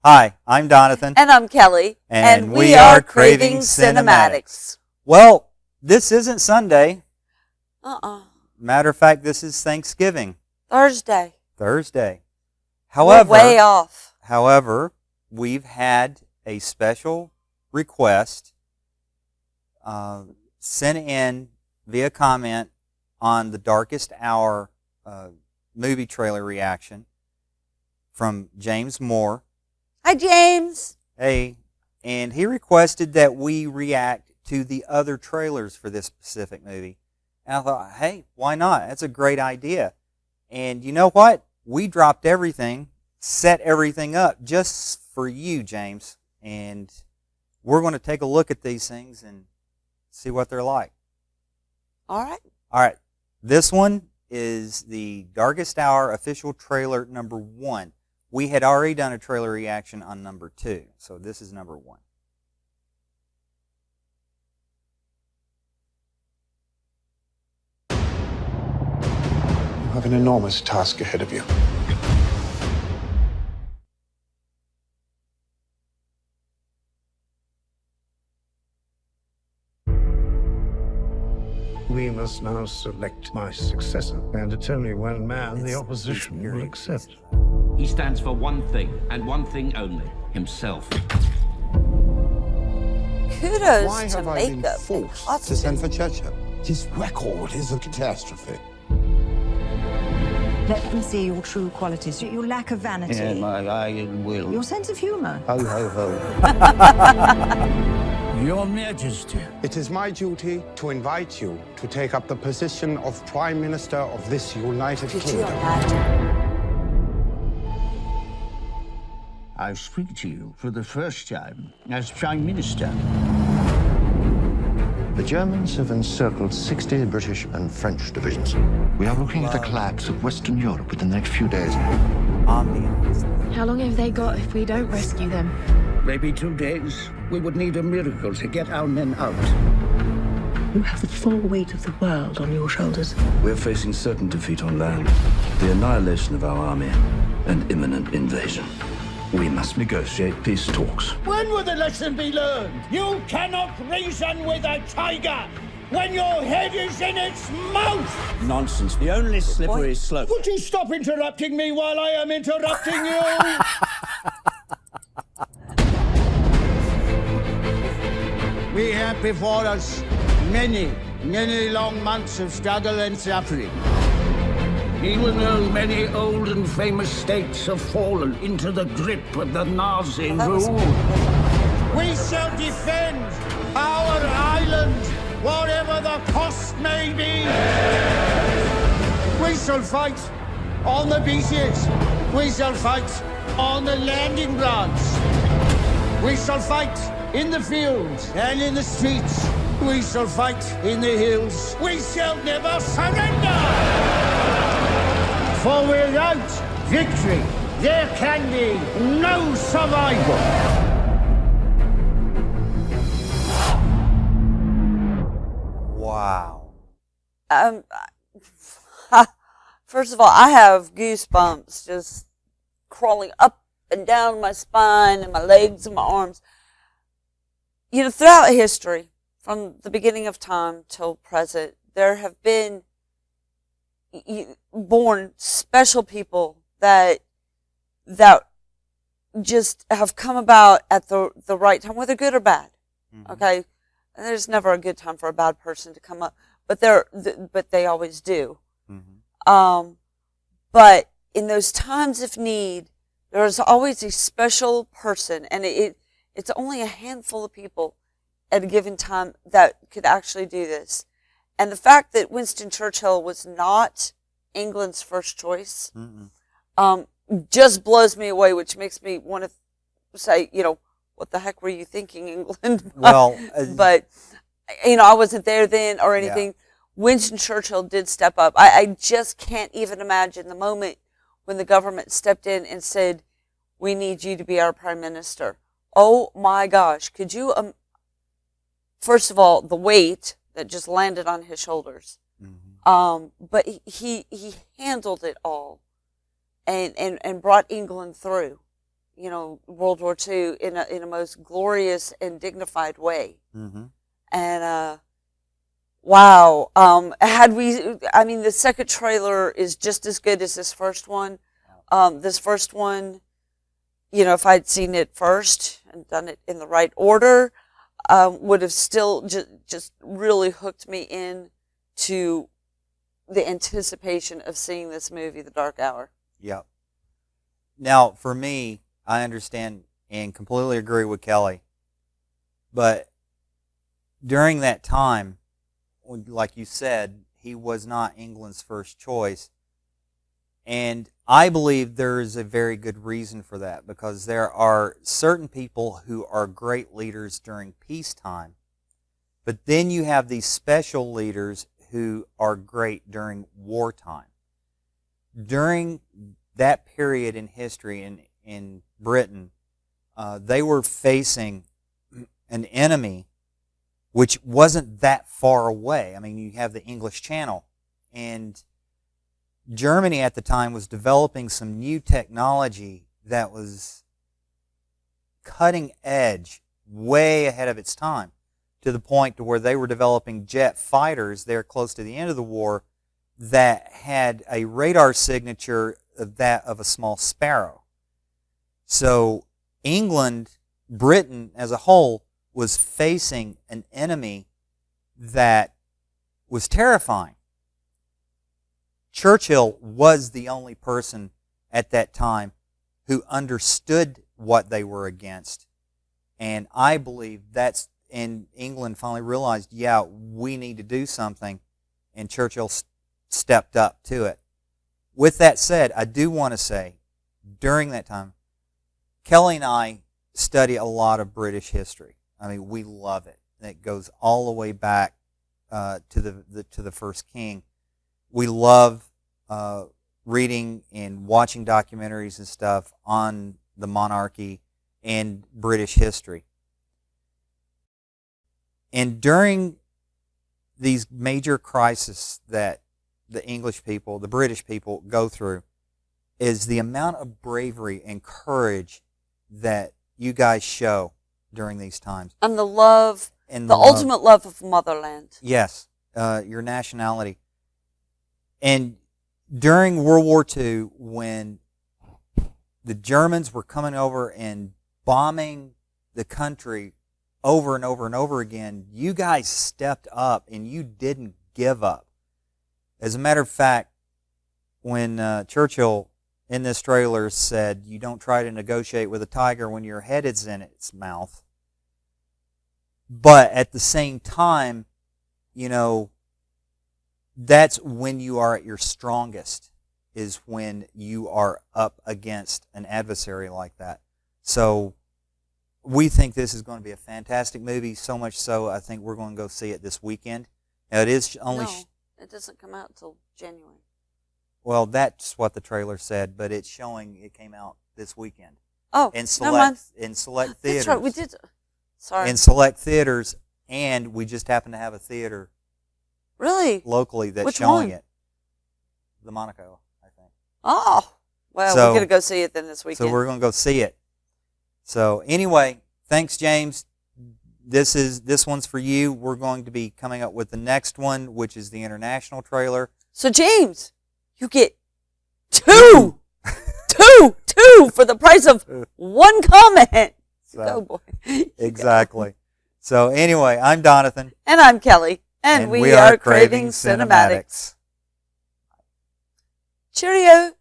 Hi, I'm Donathan. And I'm Kelly. And we are Craving Cinematics. Well, this isn't Sunday. Matter of fact, this is Thanksgiving. Thursday. However, we're way off. However, we've had a special request sent in via comment on the Darkest Hour movie trailer reaction from James Moore. Hi, James. Hey, and he requested that we react to the other trailers for this specific movie. And I thought, hey, why not? That's a great idea. And you know what? We dropped everything, set everything up just for you, James. And we're going to take a look at these things and see what they're like. All right. This one is the Darkest Hour official trailer number 1. We had already done a trailer reaction on number 2, so this is number 1. You have an enormous task ahead of you. We must now select my successor, and it's only one man the opposition will accept. He stands for one thing, and one thing only, himself. Kudos Why to have I been makeup. forced to send for Churchill? His record is a catastrophe. Let me see your true qualities. Your lack of vanity. Yeah, my iron will. Your sense of humour. Ho, ho, ho. Your Majesty. It is my duty to invite you to take up the position of Prime Minister of this United Kingdom. I speak to you for the first time as Prime Minister. The Germans have encircled 60 British and French divisions. We are looking at the collapse of Western Europe within the next few days. How long have they got if we don't rescue them? Maybe 2 days. We would need a miracle to get our men out. You have the full weight of the world on your shoulders. We're facing certain defeat on land, the annihilation of our army, and imminent invasion. We must negotiate peace talks. When will the lesson be learned? You cannot reason with a tiger when your head is in its mouth! Nonsense. The only slippery slope. Would you stop interrupting me while I am interrupting you? We have before us many long months of struggle and suffering. Even though many old and famous states have fallen into the grip of the Nazi rule, we shall defend our island, whatever the cost may be. We shall fight on the beaches. We shall fight on the landing grounds. We shall fight in the fields and in the streets. We shall fight in the hills. We shall never surrender! For without victory, there can be no survival. Wow. First of all, I have goosebumps just crawling up and down my spine and my legs and my arms. You know, throughout history, from the beginning of time till present, there have been born special people that just have come about at the right time, whether good or bad. Mm-hmm. Okay, and there's never a good time for a bad person to come up, but they always do. Mm-hmm. But in those times of need, there is always a special person, and it's only a handful of people at a given time that could actually do this. And the fact that Winston Churchill was not England's first choice just blows me away, which makes me want to say, what the heck were you thinking, England? Well, but, I wasn't there then or anything. Yeah. Winston Churchill did step up. I just can't even imagine the moment when the government stepped in and said, we need you to be our prime minister. Oh my gosh. Could you, first of all, the weight that just landed on his shoulders. Mm-hmm. But he handled it all and brought England through. World War II in a most glorious and dignified way. Mm-hmm. And wow, the second trailer is just as good as this first one. This first one, if I'd seen it first and done it in the right order, would have still just really hooked me in to the anticipation of seeing this movie, The Dark Hour. Yep. Now, for me, I understand and completely agree with Kelly, but during that time, like you said, he was not England's first choice. And I believe there is a very good reason for that, because there are certain people who are great leaders during peacetime, but then you have these special leaders who are great during wartime. During that period in history in Britain, they were facing an enemy which wasn't that far away. I mean, you have the English Channel, and Germany at the time was developing some new technology that was cutting edge, way ahead of its time, to the point to where they were developing jet fighters there close to the end of the war that had a radar signature of that of a small sparrow. So England, Britain as a whole, was facing an enemy that was terrifying. Churchill was the only person at that time who understood what they were against. And I believe and England finally realized, yeah, we need to do something, and Churchill stepped up to it. With that said, I do want to say, during that time, Kelly and I study a lot of British history. I mean, we love it. It goes all the way back to the first king. We love reading and watching documentaries and stuff on the monarchy and British history. And during these major crises that the English people, the British people go through, is the amount of bravery and courage that you guys show during these times. And the love, and the ultimate love of motherland. Yes, your nationality. And during World War II, when the Germans were coming over and bombing the country over and over and over again, you guys stepped up and you didn't give up. As a matter of fact, when Churchill in this trailer said, "You don't try to negotiate with a tiger when your head is in its mouth," but at the same time, that's when you are at your strongest, is when you are up against an adversary like that. So we think this is going to be a fantastic movie, so much so I think we're going to go see it this weekend. Now, it is only... No, it doesn't come out until January. Well, that's what the trailer said, but it's showing it came out this weekend. Oh, in never select theaters. That's right, we did. Sorry. In select theaters, and we just happen to have a theater really locally that's Which showing one? it. The Monaco, I think. Oh, well, we're going to go see it then this weekend. So we're going to go see it. So anyway, thanks, James. This one's for you. We're going to be coming up with the next one, which is the international trailer. So James, you get two for the price of one comment. So, go boy. Exactly. So anyway, I'm Donathan. And I'm Kelly. And we are Craving Cinematics. Cheerio.